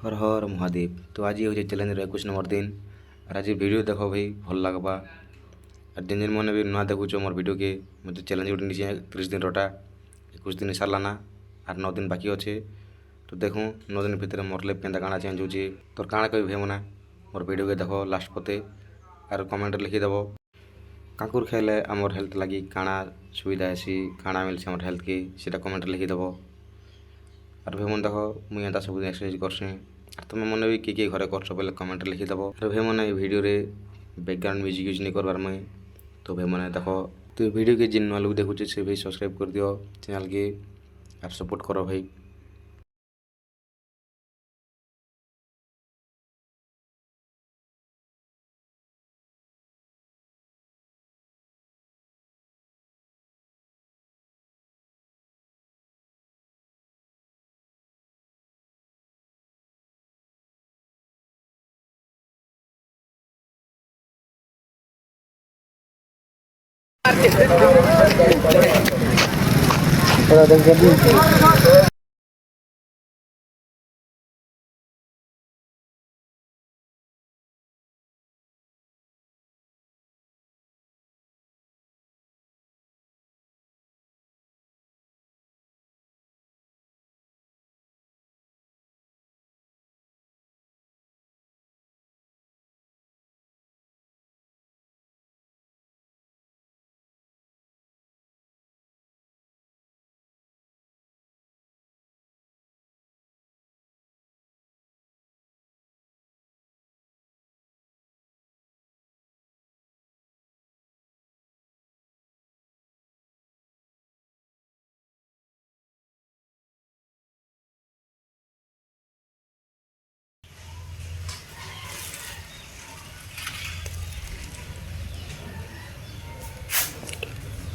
हर हर महादेव। तो आज हूँ चैलेंज 21 नंबर दिन और आज वीडियो देख भाई भल लगवा और जिन जिन मैंने भी नुआ देखुच मोर वीडियो के मतलब चैलेंज गोटे नीचे 30 दिन रटा 21 दिन साराना और 9 दिन बाकी अच्छे। तो देखूँ 9 दिन भितर मोर लाइफ के काଣା चेंज होची तोर काଣା कही भाई मना मोर वीडियो के देख लास्ट पते और कमेंट लिखिदेव काकुर खाइले आमर हेल्थ लगी काଣା सुविधा आसी काଣା मिलছে आमर हेल्थ के सीटा कमेंट लिखिदेव। और भाई मन देख मुझे एंता सब एक्सरसाइज करसी और तुम मैंने भी किए घरे कर बोले कमेंट लिखिदेव। और भाई मैंने भिडियो बैकग्राउंड म्यूजिक यूज नहीं करवार मुझे तो भाई मैंने देख तो वीडियो के जिन नुआ लोग देखुचे से भाई सब्सक्राइब कर दियो चैनल के और सपोर्ट करो भाई।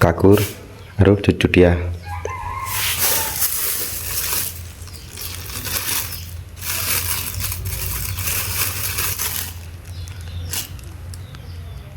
काकुर और चुटचुटिया।